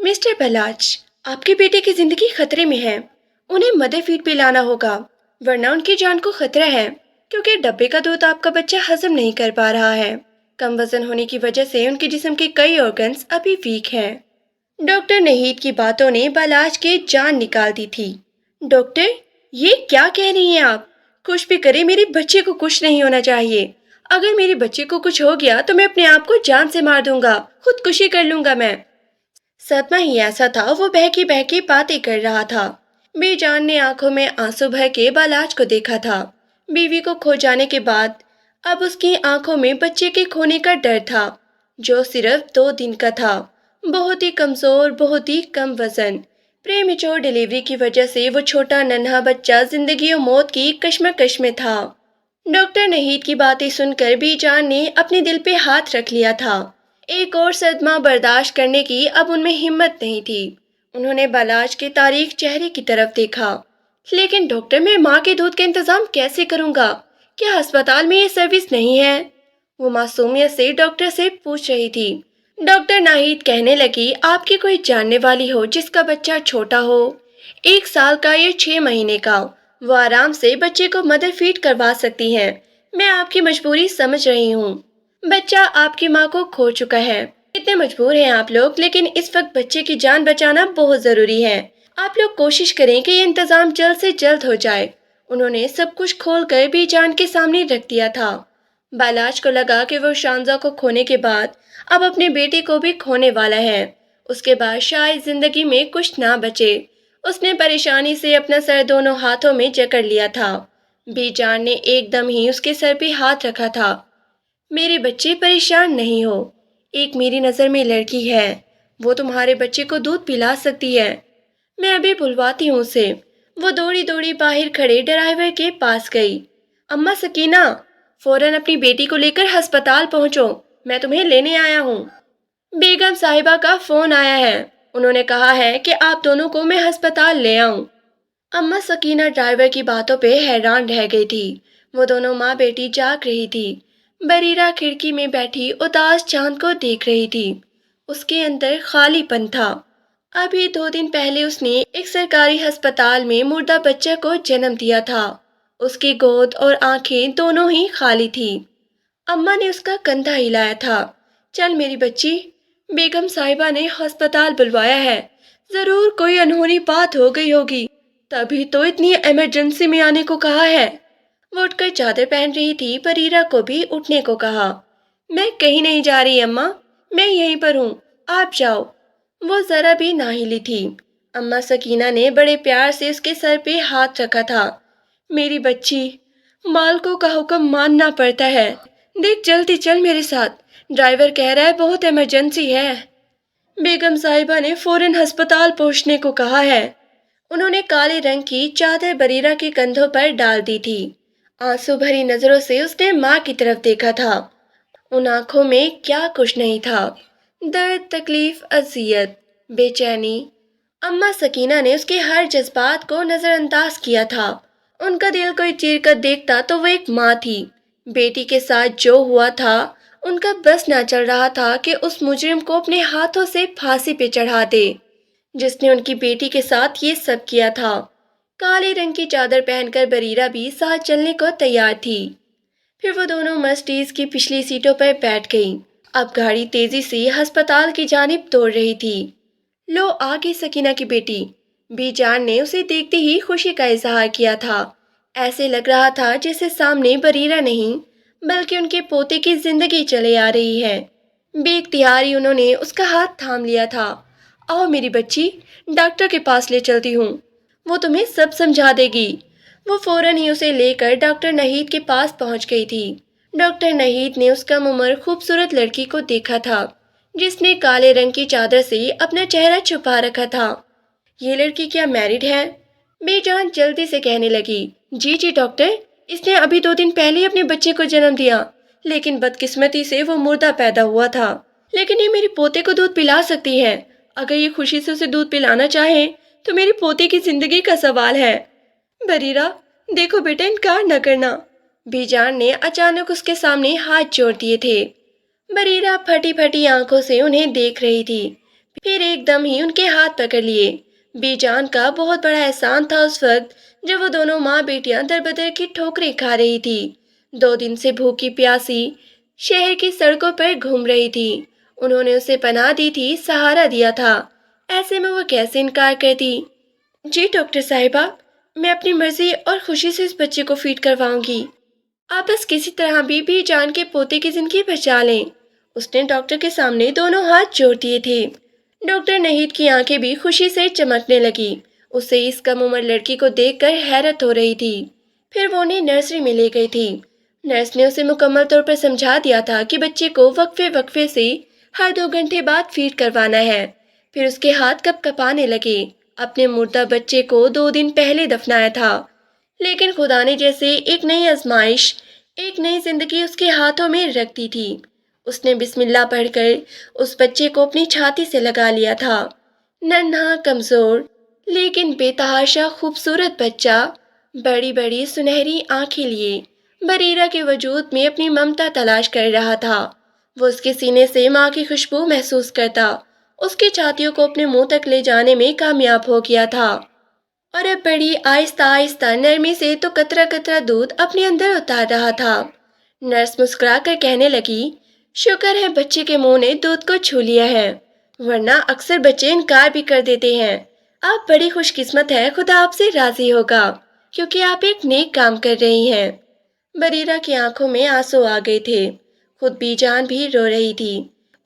Mister Balach, آپ کے بیٹے کی زندگی خطرے میں ہے۔ انہیں مدر فیڈ پلانا ہوگا ورنہ ان کی جان کو خطرہ ہے، کیونکہ ڈبے کا دودھ آپ کا بچہ ہضم نہیں کر پا رہا ہے۔ کم وزن ہونے کی وجہ سے ان کے جسم کے کئی آرگنز ابھی ویک ہیں۔ ڈاکٹر نہید کی باتوں نے بلاچ کی جان نکال دی تھی۔ ڈاکٹر، یہ کیا کہہ رہی ہیں آپ؟ کچھ بھی کرے میرے بچے کو کچھ نہیں ہونا چاہیے۔ اگر میرے بچے کو کچھ ہو گیا تو میں اپنے آپ کو جان سے مار دوں گا، خودکشی کر لوں گا میں۔ صدمہ ہی ایسا تھا، وہ بہکی بہکی باتیں کر رہا تھا۔ بی جان نے آنکھوں میں آنسو بھر کے بلاچ کو دیکھا تھا۔ بیوی کو کھو جانے کے بعد اب اس کی آنکھوں میں بچے کے کھونے کا ڈر تھا، جو صرف 2 دن کا تھا۔ بہت ہی کمزور، بہت ہی کم وزن۔ پری میچور ڈیلیوری کی وجہ سے وہ چھوٹا ننھا بچہ زندگی و موت کی کشمکش میں تھا۔ ڈاکٹر نہید کی باتیں سن کر بی جان نے اپنے دل پہ ہاتھ رکھ لیا تھا۔ ایک اور صدمہ برداشت کرنے کی اب ان میں ہمت نہیں تھی۔ انہوں نے بلاچ کے تاریک چہرے کی طرف دیکھا۔ لیکن ڈاکٹر، میں ماں کے دودھ کا انتظام کیسے کروں گا؟ کیا ہسپتال میں یہ سروس نہیں ہے؟ وہ معصومیت سے ڈاکٹر سے پوچھ رہی تھی۔ ڈاکٹر ناہید کہنے لگی، آپ کی کوئی جاننے والی ہو جس کا بچہ چھوٹا ہو، 1 سال کا یا 6 مہینے کا، وہ آرام سے بچے کو مدر فیڈ کروا سکتی ہیں۔ میں آپ کی مجبوری سمجھ رہی ہوں۔ بچہ آپ کی ماں کو کھو چکا ہے۔ اتنے مجبور ہیں آپ لوگ، لیکن اس وقت بچے کی جان بچانا بہت ضروری ہے۔ آپ لوگ کوشش کریں کہ یہ انتظام جلد سے جلد ہو جائے۔ انہوں نے سب کچھ کھول کر بی جان کے سامنے رکھ دیا تھا۔ بلاچ کو لگا کہ وہ شانزا کو کھونے کے بعد اب اپنے بیٹے کو بھی کھونے والا ہے۔ اس کے بعد شاید زندگی میں کچھ نہ بچے۔ اس نے پریشانی سے اپنا سر دونوں ہاتھوں میں جکڑ لیا تھا۔ بی جان نے ایک دم ہی اس کے سر پہ ہاتھ رکھا تھا۔ میرے بچے، پریشان نہیں ہو۔ ایک میری نظر میں لڑکی ہے، وہ تمہارے بچے کو دودھ پلا سکتی ہے۔ میں ابھی بلواتی ہوں اسے۔ وہ دوڑی دوڑی باہر کھڑے ڈرائیور کے پاس گئی۔ اماں سکینہ، فوراً اپنی بیٹی کو لے کر ہسپتال پہنچو، میں تمہیں لینے آیا ہوں۔ بیگم صاحبہ کا فون آیا ہے، انہوں نے کہا ہے کہ آپ دونوں کو میں ہسپتال لے آؤں۔ اماں سکینہ ڈرائیور کی باتوں پہ حیران رہ گئی تھی۔ وہ دونوں ماں بیٹی جاگ رہی تھی۔ بریرہ کھڑکی میں بیٹھی اداس چاند کو دیکھ رہی تھی۔ اس کے اندر خالی پن تھا۔ ابھی 2 دن پہلے اس نے ایک سرکاری ہسپتال میں مردہ بچہ کو جنم دیا تھا۔ اس کی گود اور آنکھیں دونوں ہی خالی تھی۔ اماں نے اس کا کندھا ہلایا تھا۔ چل میری بچی، بیگم صاحبہ نے ہسپتال بلوایا ہے، ضرور کوئی انہونی بات ہو گئی ہوگی، تبھی تو اتنی ایمرجنسی میں آنے کو کہا ہے۔ وہ اٹھ کر چادر پہن رہی تھی، بریرہ کو بھی اٹھنے کو کہا۔ میں کہیں نہیں جا رہی اماں، میں یہیں پر ہوں، آپ جاؤ۔ وہ ذرا بھی نہ ہلی تھی۔ اماں سکینہ نے بڑے پیار سے اس کے سر پہ ہاتھ رکھا تھا۔ میری بچی، مالکوں کا حکم ماننا پڑتا ہے، دیکھ جلدی چل میرے ساتھ، ڈرائیور کہہ رہا ہے بہت ایمرجنسی ہے۔ بیگم صاحبہ نے فوراً ہسپتال پہنچنے کو کہا ہے۔ انہوں نے کالے رنگ کی چادر بریرہ کے کندھوں پر ڈال دی تھی۔ آنسو بھری نظروں سے اس نے ماں کی طرف دیکھا تھا۔ ان آنکھوں میں کیا کچھ نہیں تھا، درد، تکلیف، اذیت، بے چینی۔ اماں سکینہ نے اس کے ہر جذبات کو نظر انداز کیا تھا۔ ان کا دل کوئی چیر کر دیکھتا تو وہ ایک ماں تھی۔ بیٹی کے ساتھ جو ہوا تھا، ان کا بس نہ چل رہا تھا کہ اس مجرم کو اپنے ہاتھوں سے پھانسی پہ چڑھا دے، جس نے ان کی بیٹی کے ساتھ یہ سب کیا تھا۔ کالے رنگ کی چادر پہن کر بریرہ بھی ساتھ چلنے کو تیار تھی۔ پھر وہ دونوں مرسڈیز کی پچھلی سیٹوں پر بیٹھ گئیں۔ اب گاڑی تیزی سے ہسپتال کی جانب دوڑ رہی تھی۔ لو آگے سکینہ کی بیٹی، بی جان نے اسے دیکھتے ہی خوشی کا اظہار کیا تھا۔ ایسے لگ رہا تھا جیسے سامنے بریرہ نہیں بلکہ ان کے پوتے کی زندگی چلے آ رہی ہے۔ بے اختیاری انہوں نے اس کا ہاتھ تھام لیا تھا۔ آؤ میری بچی، ڈاکٹر کے پاس لے چلتی ہوں، وہ تمہیں سب سمجھا دے گی۔ وہ فوراً ہی اسے لے کر ڈاکٹر نہید کے پاس پہنچ گئی تھی۔ ڈاکٹر نہید نے اس کم عمر خوبصورت لڑکی کو دیکھا تھا، جس نے کالے رنگ کی چادر سے اپنا چہرہ چھپا رکھا تھا۔ یہ لڑکی کیا میرڈ ہے؟ بے جان جلدی سے کہنے لگی۔ جی جی ڈاکٹر، اس نے ابھی 2 دن پہلے اپنے بچے کو جنم دیا، لیکن بدقسمتی سے وہ مردہ پیدا ہوا تھا۔ لیکن یہ میرے پوتے کو دودھ پلا سکتی ہے۔ اگر یہ خوشی سے اسے دودھ پلانا چاہے تو میرے پوتے کی زندگی کا سوال ہے۔ بریرہ، دیکھو بیٹا، انکار نہ کرنا۔ بی جان نے اچانک اس کے سامنے ہاتھ جوڑ دیے تھے۔ بریرہ پھٹی پھٹی آنکھوں سے انہیں دیکھ رہی تھی، پھر ایک دم ہی ان کے ہاتھ پکڑ لیے۔ بی جان کا بہت بڑا احسان تھا اس وقت جب وہ دونوں ماں بیٹیاں در بدر کی ٹھوکریں کھا رہی تھی، 2 دن سے بھوکی پیاسی شہر کی سڑکوں پر گھوم رہی تھی۔ انہوں نے اسے پناہ دی تھی، سہارا دیا تھا، ایسے میں وہ کیسے انکار کرتی؟ جی ڈاکٹر صاحبہ، میں اپنی مرضی اور خوشی سے اس بچے کو فیڈ کرواؤں گی، آپ بس کسی طرح بھی جان کے پوتے کی زندگی بچا لیں۔ اس نے ڈاکٹر کے سامنے دونوں ہاتھ جوڑ دیے تھے۔ ڈاکٹر نہید کی آنکھیں بھی خوشی سے چمکنے لگی، اسے اس کم عمر لڑکی کو دیکھ کر حیرت ہو رہی تھی۔ پھر وہ انہیں نرسری میں لے گئی تھی۔ نرس نے اسے مکمل طور پر سمجھا دیا تھا کہ بچے کو وقفے وقفے سے ہر 2 گھنٹے بعد فیڈ کروانا ہے۔ پھر اس کے ہاتھ کپ کپانے لگے، اپنے مردہ بچے کو 2 دن پہلے دفنایا تھا، لیکن خدا نے جیسے ایک نئی آزمائش، ایک نئی زندگی اس کے ہاتھوں میں رکھ دی تھی۔ اس نے بسم اللہ پڑھ کر اس بچے کو اپنی چھاتی سے لگا لیا تھا۔ ننھا، کمزور لیکن بے تحاشا خوبصورت بچہ، بڑی بڑی سنہری آنکھیں لیے بریرہ کے وجود میں اپنی ممتا تلاش کر رہا تھا۔ وہ اس کے سینے سے ماں کی خوشبو محسوس کرتا، اس کی چھاتیوں کو اپنے منہ تک لے جانے میں کامیاب ہو گیا تھا، اور اب بڑی آہستہ آہستہ نرمی سے تو قطرہ قطرہ دودھ اپنے اندر اتار رہا تھا۔ نرس مسکرا کر کہنے لگی، شکر ہے بچے کے منہ نے دودھ کو چھو لیا ہے، ورنہ اکثر بچے انکار بھی کر دیتے ہیں۔ آپ بڑی خوش قسمت ہے، خدا آپ سے راضی ہوگا کیونکہ آپ ایک نیک کام کر رہی ہیں۔ بریرہ کی آنکھوں میں آنسو آ گئے تھے، خود بی جان بھی رو رہی تھی،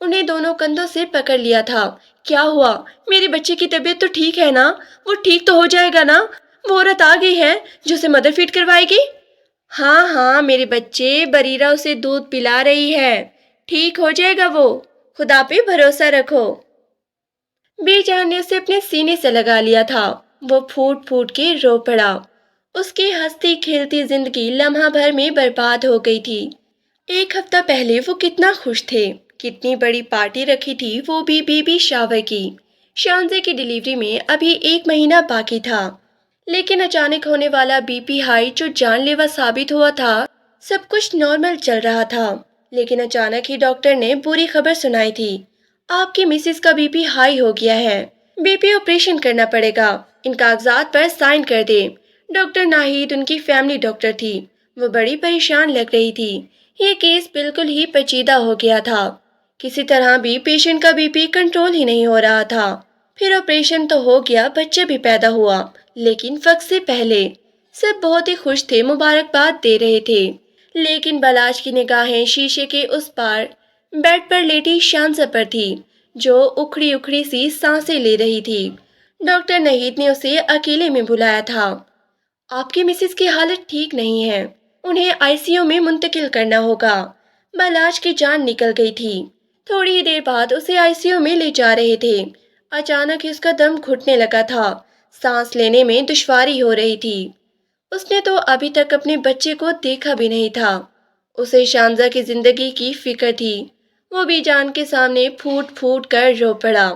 انہیں دونوں کندھوں سے پکڑ لیا تھا۔ کیا ہوا؟ میرے بچے کی طبیعت تو ٹھیک ہے نا؟ وہ ٹھیک تو ہو جائے گا نا؟ وہ عورت آ گئی ہے جو اسے مدر فیڈ کروائے گی؟ ہاں ہاں میرے بچے، بریرہ اسے دودھ پلا رہی ہے، ٹھیک ہو جائے گا وہ، خدا پہ بھروسہ رکھو۔ بی جان نے اسے اپنے سینے سے لگا لیا تھا، وہ پھوٹ پھوٹ کے رو پڑا۔ اس کی ہنستی کھیلتی زندگی لمحہ بھر میں برباد ہو گئی تھی۔ ایک ہفتہ پہلے وہ کتنا خوش تھے، کتنی بڑی پارٹی رکھی تھی، وہ بھی بی بی شاور کی۔ شانزے کی ڈیلیوری میں ابھی 1 مہینہ باقی تھا، لیکن اچانک ہونے والا بی پی ہائی جو جان لیوا ثابت ہوا تھا۔ سب کچھ نارمل چل رہا تھا، لیکن اچانک ہی ڈاکٹر نے بری خبر سنائی تھی، آپ کی مسز کا بی پی ہائی ہو گیا ہے، بی پی آپریشن کرنا پڑے گا، ان کاغذات پر سائن کر دے۔ ڈاکٹر ناہید ان کی فیملی ڈاکٹر تھی، وہ بڑی پریشان لگ رہی تھی، یہ کیس بالکل ہی پیچیدہ ہو گیا تھا، کسی طرح بھی پیشنٹ کا بی پی کنٹرول ہی نہیں ہو رہا تھا۔ پھر آپریشن تو ہو گیا، بچہ بھی پیدا ہوا، لیکن وقت سے پہلے۔ سب بہت ہی خوش تھے، مبارکباد دے رہے تھے، لیکن بلاش کی نگاہیں شیشے کے اس پار بیڈ پر لیٹی شانزہ پر تھی، جو اکھڑی اکھڑی سی سانسیں لے رہی تھی۔ ڈاکٹر نہید نے اسے اکیلے میں بلایا تھا۔ آپ کی مسز کی حالت ٹھیک نہیں ہے، انہیں آئی سی یو میں منتقل کرنا ہوگا۔ بلاش کی جان نکل گئی تھی، تھوڑی ہی دیر بعد اسے آئی سی یو میں لے جا رہے تھے، اچانک ہی اس کا دم گھٹنے لگا تھا، سانس لینے میں دشواری ہو رہی تھی۔ اس نے تو ابھی تک اپنے بچے کو دیکھا بھی نہیں تھا، اسے شانزہ کی زندگی کی فکر تھی۔ وہ بی جان کے سامنے پھوٹ پھوٹ کر رو پڑا،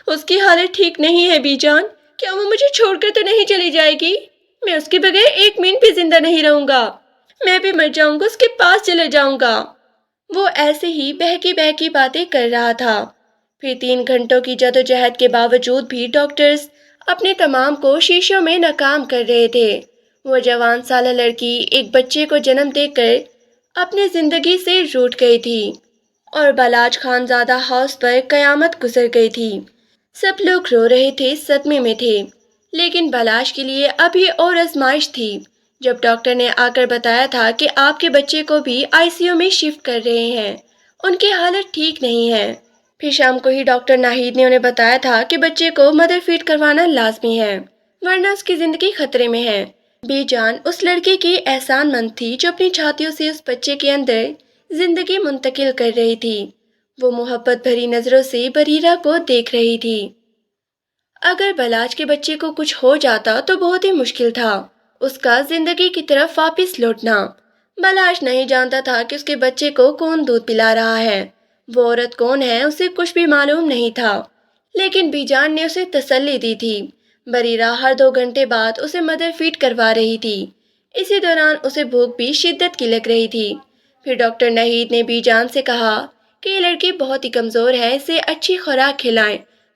اس کی حالت ٹھیک نہیں ہے بی جان، کیا وہ مجھے چھوڑ کر تو نہیں چلی جائے گی؟ میں اس کے بغیر 1 منٹ بھی زندہ نہیں رہوں گا، میں بھی مر جاؤں گا، اس کے پاس چلے جاؤں گا۔ وہ ایسے ہی بہکی بہکی باتیں کر رہا تھا۔ پھر 3 گھنٹوں کی جدوجہد کے باوجود بھی ڈاکٹرز اپنے تمام کوششوں میں ناکام کر رہے تھے۔ وہ جوان سالہ لڑکی ایک بچے کو جنم دے کر اپنی زندگی سے روٹھ گئی تھی، اور بلاج خانزادہ ہاؤس پر قیامت گزر گئی تھی۔ سب لوگ رو رہے تھے، صدمے میں تھے، لیکن بلاش کے لیے ابھی اور آزمائش تھی۔ جب ڈاکٹر نے آ کر بتایا تھا کہ آپ کے بچے کو بھی آئی سی یو میں شفٹ کر رہے ہیں، ان کی حالت ٹھیک نہیں ہے۔ پھر شام کو ہی ڈاکٹر ناہید نے انہیں بتایا تھا کہ بچے کو مدر فیڈ کروانا لازمی ہے، ورنہ اس کی زندگی خطرے میں ہے۔ بی جان اس لڑکی کی احسان مند تھی جو اپنی چھاتیوں سے اس بچے کے اندر زندگی منتقل کر رہی تھی۔ وہ محبت بھری نظروں سے بریرہ کو دیکھ رہی تھی۔ اگر بلاج کے بچے کو کچھ ہو جاتا تو بہت ہی مشکل تھا اس کا زندگی کی طرف واپس لوٹنا۔ بلاج نہیں جانتا تھا کہ اس کے بچے کو کون دودھ پلا رہا ہے، وہ عورت کون ہے، اسے کچھ بھی معلوم نہیں تھا، لیکن بی جان نے اسے تسلی دی تھی۔ بریرہ ہر 2 گھنٹے بعد اسے مدر فیڈ کروا رہی تھی، اسی دوران اسے بھوک بھی شدت کی لگ رہی تھی۔ پھر ڈاکٹر نہید نے بی جان سے کہا کہ یہ لڑکی بہت ہی کمزور ہے، اسے اچھی خوراک کھلائیں،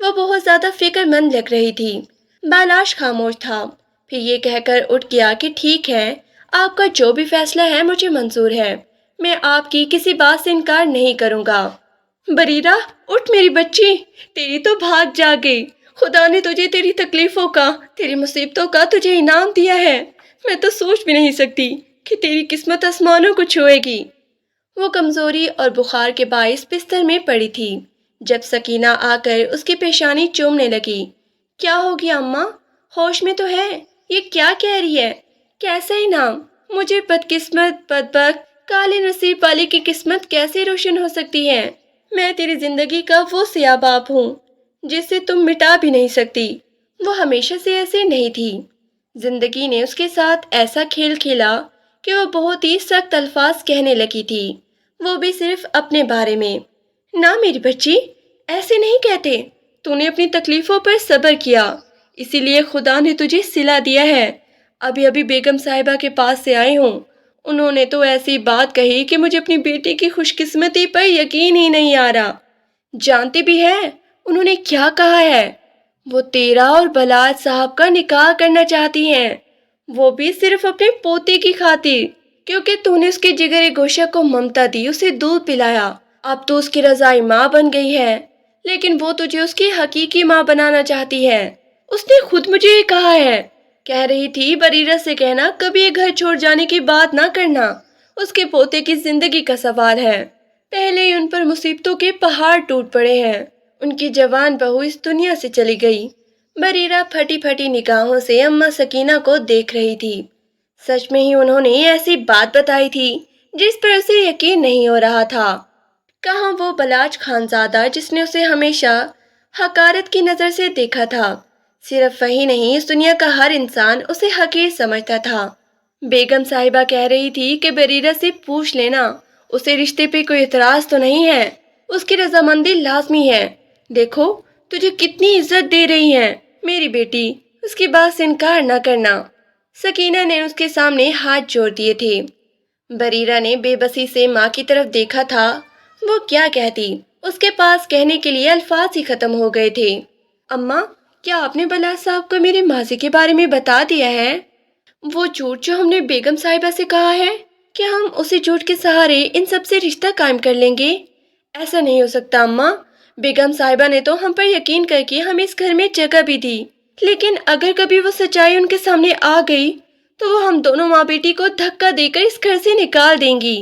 وہ بہت زیادہ فکر مند لگ رہی تھی۔ بالاش خاموش تھا، پھر یہ کہہ کر اٹھ گیا کہ ٹھیک ہے، آپ کا جو بھی فیصلہ ہے مجھے منظور ہے، میں آپ کی کسی بات سے انکار نہیں کروں گا۔ بریرہ، اٹھ میری بچی، تیری تو بھاگ جا گئی۔ خدا نے تجھے تیری تکلیفوں کا، تیری مصیبتوں کا تجھے انعام دیا ہے۔ میں تو سوچ بھی نہیں سکتی کہ تیری قسمت آسمانوں کو چھوئے گی۔ وہ کمزوری اور بخار کے باعث بستر میں پڑی تھی جب سکینہ آ کر اس کی پیشانی چومنے لگی۔ کیا ہو گیا اماں؟ ہوش میں تو ہے؟ یہ کیا کہہ رہی ہے؟ کیسا انعام؟ مجھے بدقسمت، بدبخت، کالے نصیب والی کی قسمت کیسے روشن ہو سکتی ہے؟ میں تیری زندگی کا وہ سیاہ باپ ہوں جسے تم مٹا بھی نہیں سکتی۔ وہ ہمیشہ سے ایسے نہیں تھی۔ زندگی نے اس کے ساتھ ایسا کھیل کھیلا کہ وہ بہت ہی سخت الفاظ کہنے لگی تھی، وہ بھی صرف اپنے بارے میں۔ نہ میری بچی، ایسے نہیں کہتے۔ تو نے اپنی تکلیفوں پر صبر کیا، اسی لیے خدا نے تجھے صلہ دیا ہے۔ ابھی ابھی بیگم صاحبہ کے پاس سے آئے ہوں، انہوں نے تو ایسی بات کہی کہ مجھے اپنی بیٹی کی خوش قسمتی پر یقین ہی نہیں آ رہا۔ جانتی بھی ہے انہوں نے کیا کہا ہے؟ وہ تیرا اور بلال صاحب کا نکاح کرنا چاہتی ہیں، وہ بھی صرف اپنے پوتے کی خاطر، کیونکہ تو نے اس کے جگرے گوشہ کو ممتا دی، اسے دودھ پلایا۔ اب تو اس کی رضائی ماں بن گئی ہے، لیکن وہ تجھے اس کی حقیقی ماں بنانا چاہتی ہے۔ اس نے خود مجھے یہ کہا ہے، کہہ رہی تھی بریرہ سے کہنا کبھی یہ گھر چھوڑ جانے کی بات نہ کرنا، اس کے پوتے کی زندگی کا سوال ہے۔ پہلے ہی ان پر مصیبتوں کے پہاڑ ٹوٹ پڑے ہیں، ان کی جوان بہو اس دنیا سے چلی گئی۔ بریرہ پھٹی پھٹی نگاہوں سے اماں سکینہ کو دیکھ رہی تھی۔ سچ میں ہی انہوں نے ایسی بات بتائی تھی جس پر اسے یقین نہیں ہو رہا تھا۔ کہاں وہ بلاج خانزادہ جس نے اسے ہمیشہ حقارت کی نظر سے دیکھا تھا؟ صرف وہی نہیں، اس دنیا کا ہر انسان اسے حقیر سمجھتا تھا۔ بیگم صاحبہ کہہ رہی تھی کہ بریرہ سے پوچھ لینا اسے رشتے پہ کوئی اعتراض تو نہیں ہے، اس کی رضامندی لازمی ہے۔ دیکھو تجھے کتنی عزت دے رہی ہیں میری بیٹی، اس کی بات سے انکار نہ کرنا۔ سکینہ نے اس کے سامنے ہاتھ جوڑ دیے تھے۔ بریرہ نے بے بسی سے ماں کی طرف دیکھا تھا، وہ کیا کہتی، اس کے پاس کہنے کے لیے الفاظ ہی ختم ہو گئے تھے۔ اماں، کیا آپ نے بلال صاحب کو میرے ماضی کے بارے میں بتا دیا ہے؟ وہ جھوٹ جو ہم نے بیگم صاحبہ سے کہا ہے، کیا ہم اسی جھوٹ کے سہارے ان سب سے رشتہ قائم کر لیں گے؟ ایسا نہیں ہو سکتا اماں، بیگم صاحبہ نے تو ہم پر یقین کر کے ہمیں اس گھر میں جگہ بھی دی، لیکن اگر کبھی وہ سچائی ان کے سامنے آ گئی تو وہ ہم دونوں ماں بیٹی کو دھکا دے کر اس گھر سے نکال دیں گی۔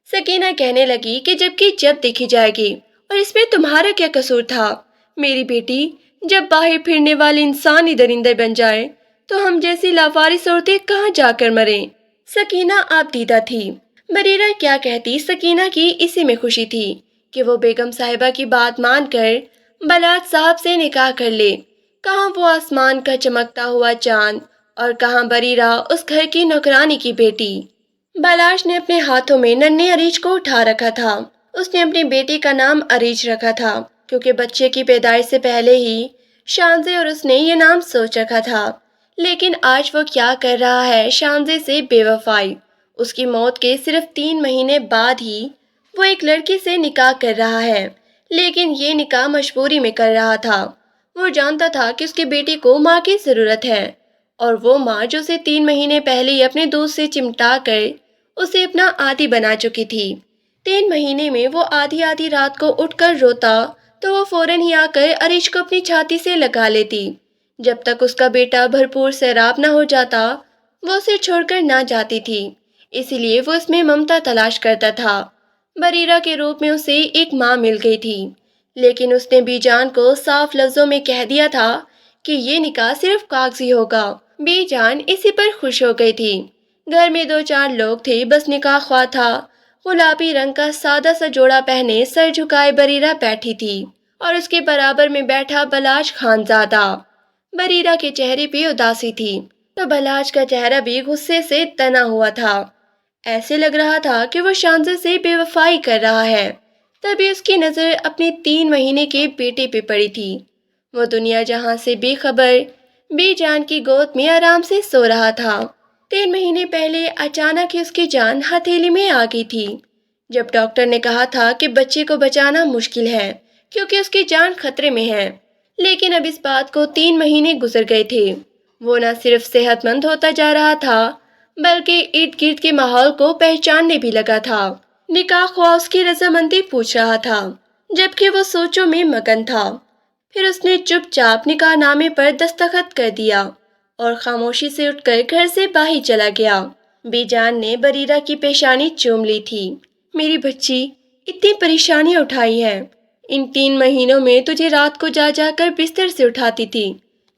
سکینہ کہنے لگی کہ جب دیکھی جائے گی، اور اس میں تمہارا کیا قصور تھا؟ میری بیٹی، جب باہر پھرنے والے انسان ہی درندے بن جائے تو ہم جیسی لاوارث عورتیں کہاں جا کر مریں؟ سکینہ آپ دیدہ تھی، بریرہ کیا کہتی، سکینہ کی اسی میں خوشی تھی کہ وہ بیگم صاحبہ کی بات مان کر بلال صاحب سے نکاح کر لے۔ کہاں وہ آسمان کا چمکتا ہوا چاند، اور کہاں بریرہ اس گھر کی نوکرانی کی بیٹی۔ بلاش نے اپنے ہاتھوں میں ننھے عریج کو اٹھا رکھا تھا۔ اس نے اپنی بیٹی کا نام عریج رکھا تھا کیونکہ بچے کی پیدائش سے پہلے ہی شانزے اور اس نے یہ نام سوچ رکھا تھا۔ لیکن آج وہ کیا کر رہا ہے؟ شانزے سے بے وفائی۔ اس کی موت کے صرف 3 مہینے بعد ہی وہ ایک لڑکی سے نکاح کر رہا ہے، لیکن یہ نکاح مجبوری میں کر رہا تھا۔ وہ جانتا تھا کہ اس کی بیٹی کو ماں کی ضرورت ہے، اور وہ ماں جو اسے 3 مہینے پہلے ہی اپنے دودھ سے چمٹا کر اسے اپنا عادی بنا چکی تھی۔ 3 مہینے میں وہ آدھی آدھی رات کو اٹھ کر روتا تو وہ فوراً ہی آ کر عریش کو اپنی چھاتی سے لگا لیتی۔ جب تک اس کا بیٹا بھرپور سیراب نہ ہو جاتا وہ اسے چھوڑ کر نہ جاتی تھی، اسی لیے وہ اس میں ممتا تلاش کرتا تھا۔ بریرہ کے روپ میں اسے ایک ماں مل گئی تھی، لیکن اس نے بی جان کو صاف لفظوں میں کہہ دیا تھا کہ یہ نکاح صرف کاغذی ہوگا۔ بی جان اسی پر خوش ہو گئی تھی۔ گھر میں 2-4 لوگ تھے، بس نکاح خواہ تھا۔ گلابی رنگ کا سادہ سا جوڑا پہنے سر جھکائے بریرہ بیٹھی تھی، اور اس کے برابر میں بیٹھا بلاج خانزادہ۔ بریرہ کے چہرے پہ اداسی تھی تو بلاج کا چہرہ بھی غصے سے تنا ہوا تھا۔ ایسے لگ رہا تھا کہ وہ شانزے سے بے وفائی کر رہا ہے۔ تبھی اس کی نظر اپنے 3 مہینے کے بیٹے پہ پڑی تھی۔ وہ دنیا جہاں سے بے خبر بی جان کی گود میں آرام سے سو رہا تھا۔ 3 مہینے پہلے اچانک ہی اس کی جان ہتھیلی میں آ گئی تھی، جب ڈاکٹر نے کہا تھا کہ بچے کو بچانا مشکل ہے کیونکہ اس کی جان خطرے میں ہے۔ لیکن اب اس بات کو 3 مہینے گزر گئے تھے۔ وہ نہ صرف صحت مند ہوتا جا رہا تھا بلکہ ارد گرد کے ماحول کو پہچاننے بھی لگا تھا۔ نکاح خواہ اس کی رضامندی پوچھ رہا تھا جبکہ وہ سوچوں میں مگن تھا۔ پھر اس نے چپ چاپ نکاح نامے پر دستخط کر دیا اور خاموشی سے اٹھ کر گھر سے باہر چلا گیا۔ بی جان نے بریرہ کی پیشانی چوم لی تھی۔ میری بچی، اتنی پریشانیاں اٹھائی ہیں۔ ان 3 مہینوں میں تجھے رات کو جا جا کر بستر سے اٹھاتی تھی،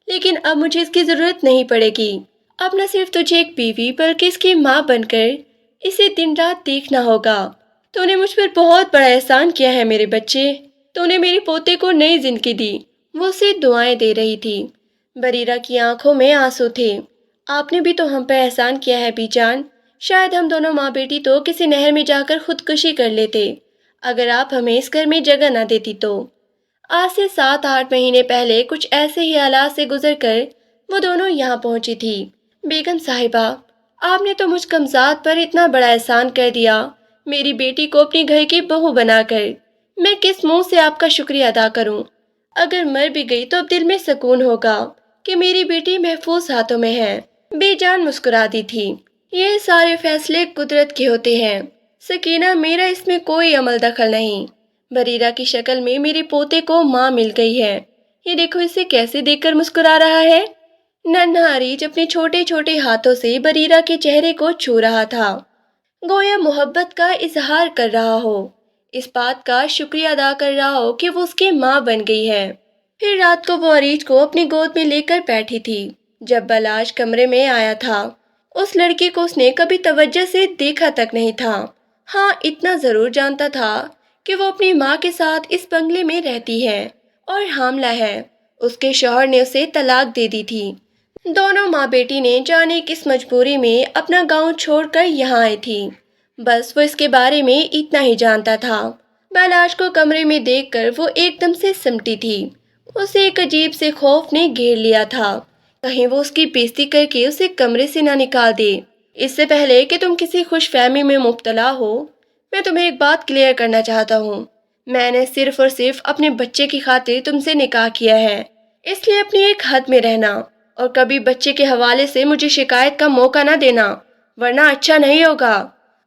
لیکن اب مجھے اس کی ضرورت نہیں پڑے گی۔ اب نہ صرف تجھے ایک بیوی بلکہ اس کی ماں بن کر اسے دن رات دیکھنا ہوگا۔ تو نے مجھ پر بہت بڑا احسان کیا ہے میرے بچے۔ تو نے میرے پوتے کو نئی زندگی دی۔ وہ اسے دعائیں دے رہی تھی۔ بریرہ کی آنکھوں میں آنسو تھے۔ آپ نے بھی تو ہم پہ احسان کیا ہے بی جان۔ شاید ہم دونوں ماں بیٹی تو کسی نہر میں جا کر خودکشی کر لیتے اگر آپ ہمیں اس گھر میں جگہ نہ دیتی تو۔ آج سے 7-8 مہینے پہلے کچھ ایسے ہی حالات سے گزر کر وہ دونوں یہاں پہنچی تھی۔ بیگم صاحبہ، آپ نے تو مجھ کمزاد پر اتنا بڑا احسان کر دیا، میری بیٹی کو اپنی گھر کی بہو بنا کر۔ میں کس منہ سے آپ کا شکریہ ادا کروں؟ اگر مر بھی گئی تو اب دل میں سکون ہوگا کہ میری بیٹی محفوظ ہاتھوں میں ہے۔ بی جان مسکرا دی تھی۔ یہ سارے فیصلے قدرت کے ہوتے ہیں سکینہ، میرا اس میں کوئی عمل دخل نہیں۔ بریرہ کی شکل میں میرے پوتے کو ماں مل گئی ہے۔ یہ دیکھو اسے کیسے دیکھ کر مسکرا رہا ہے۔ ننھا اریج اپنے چھوٹے چھوٹے ہاتھوں سے بریرہ کے چہرے کو چھو رہا تھا، گویا محبت کا اظہار کر رہا ہو، اس بات کا شکریہ ادا کر رہا ہو کہ وہ اس کی ماں بن گئی ہے۔ پھر رات کو وہ اریج کو اپنی گود میں لے کر بیٹھی تھی۔ جب بلاش کمرے میں آیا تھا، اس لڑکی کو اس نے کبھی توجہ سے دیکھا تک نہیں تھا۔ ہاں، اتنا ضرور جانتا تھا کہ وہ اپنی ماں کے ساتھ اس بنگلے میں رہتی ہے اور حاملہ ہے۔ اس کے شوہر نے اسے طلاق دے دی تھی۔ دونوں ماں بیٹی نے جانے کس مجبوری میں اپنا گاؤں چھوڑ کر یہاں آئی تھی۔ بس وہ اس کے بارے میں اتنا ہی جانتا تھا۔ بلاش کو کمرے میں دیکھ کر وہ ایک دم سے سمٹی تھی۔ اسے ایک عجیب سے خوف نے گھیر لیا تھا، کہیں وہ اس کی بےزتی کر کے اسے کمرے سے نہ نکال دے۔ اس سے پہلے کہ تم کسی خوش فہمی میں مبتلا ہو، میں تمہیں ایک بات کلیئر کرنا چاہتا ہوں۔ میں نے صرف اور صرف اپنے بچے کی خاطر تم سے نکاح کیا ہے، اس لیے اپنی ایک حد میں رہنا اور کبھی بچے کے حوالے سے مجھے شکایت کا موقع نہ دینا، ورنہ اچھا نہیں ہوگا۔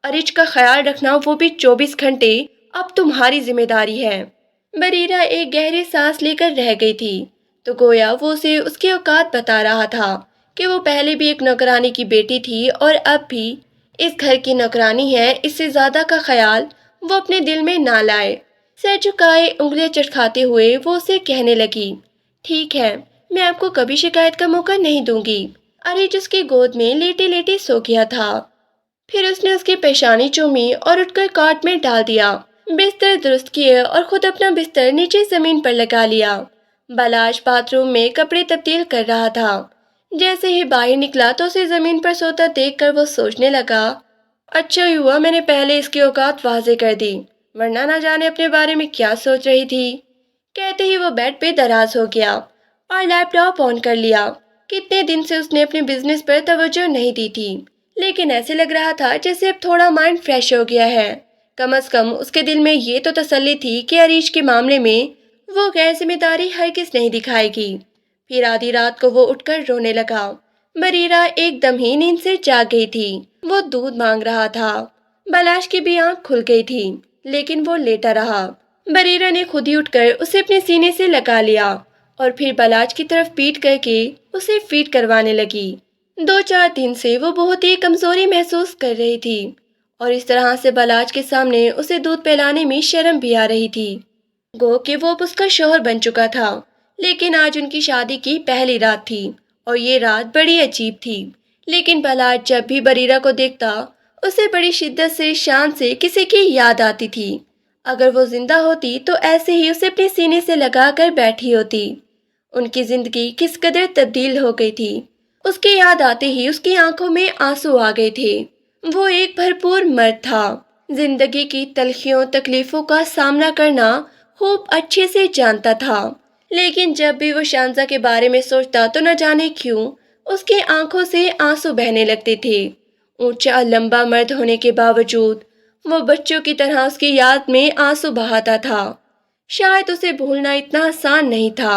ارج کا خیال رکھنا، وہ بھی 24 گھنٹے، اب تمہاری ذمہ داری ہے۔ بریرہ ایک گہری سانس لے کر رہ گئی تھی، تو گویا وہ اسے اس کے اوقات بتا رہا تھا کہ وہ پہلے بھی ایک نوکرانی کی بیٹی تھی اور اب بھی اس گھر کی نوکرانی ہے۔ اس سے زیادہ کا خیال وہ اپنے دل میں نہ لائے۔ سر جھکائے انگلیاں چٹکھاتے ہوئے وہ اسے کہنے لگی، ٹھیک ہے، میں آپ کو کبھی شکایت کا موقع نہیں دوں گی۔ اریج اس کی گود میں لیٹے لیٹے سو گیا تھا۔ پھر اس نے اس کی پیشانی چومی اور اٹھ کر کاٹ میں ڈال دیا، بستر درست کیے اور خود اپنا بستر نیچے زمین پر لگا لیا۔ بلاش باتھ روم میں کپڑے تبدیل کر رہا تھا۔ جیسے ہی باہر نکلا تو اسے زمین پر سوتا دیکھ کر وہ سوچنے لگا، اچھا ہی ہوا میں نے پہلے اس کی اوقات واضح کر دی، ورنہ نہ جانے اپنے بارے میں کیا سوچ رہی تھی۔ کہتے ہی وہ بیڈ پہ دراز ہو گیا اور لیپ ٹاپ آن کر لیا۔ کتنے دن سے اس نے اپنے بزنس پر توجہ نہیں دی تھی، لیکن ایسے لگ رہا تھا جیسے اب تھوڑا مائنڈ فریش ہو گیا ہے۔ کم از کم اس کے دل میں یہ تو تسلی تھی کہ اریج کے معاملے میں وہ غیر ذمہ داری ہرگز نہیں دکھائے گی۔ پھر آدھی رات کو وہ اٹھ کر رونے لگا۔ بریرہ ایک دم ہی نیند سے جاگ گئی تھی۔ وہ دودھ مانگ رہا تھا۔ بلاش کی بھی آنکھ کھل گئی تھی، لیکن وہ لیٹا رہا۔ بریرہ نے خود ہی اٹھ کر اسے اپنے سینے سے لگا لیا اور پھر بلاش کی طرف پیٹ کر کے اسے فیڈ کروانے لگی۔ 2-4 دن سے وہ بہت ہی کمزوری محسوس کر رہی تھی اور اس طرح سے بلاش کے سامنے اسے دودھ پلانے میں شرم بھی آ رہی تھی، گو کہ وہ اب اس کا شوہر بن چکا تھا۔ لیکن آج ان کی شادی کی پہلی رات تھی اور یہ رات بڑی عجیب تھی۔ لیکن بلاش جب بھی بریرہ کو دیکھتا اسے بڑی شدت سے، شان سے کسی کی یاد آتی تھی۔ اگر وہ زندہ ہوتی تو ایسے ہی اسے اپنے سینے سے لگا کر بیٹھی ہوتی۔ ان کی زندگی کس قدر تبدیل ہو گئی تھی۔ اس کی یاد آتے ہی اس کی آنکھوں میں آنسو آ گئے تھے۔ وہ ایک بھرپور مرد تھا، زندگی کی تلخیوں تکلیفوں کا سامنا کرنا خوب اچھے سے جانتا تھا، لیکن جب بھی وہ شانزا کے بارے میں سوچتا تو نہ جانے کیوں اس کی آنکھوں سے آنسو بہنے لگتے تھے۔ اونچا لمبا مرد ہونے کے باوجود وہ بچوں کی طرح اس کی یاد میں آنسو بہاتا تھا۔ شاید اسے بھولنا اتنا آسان نہیں تھا۔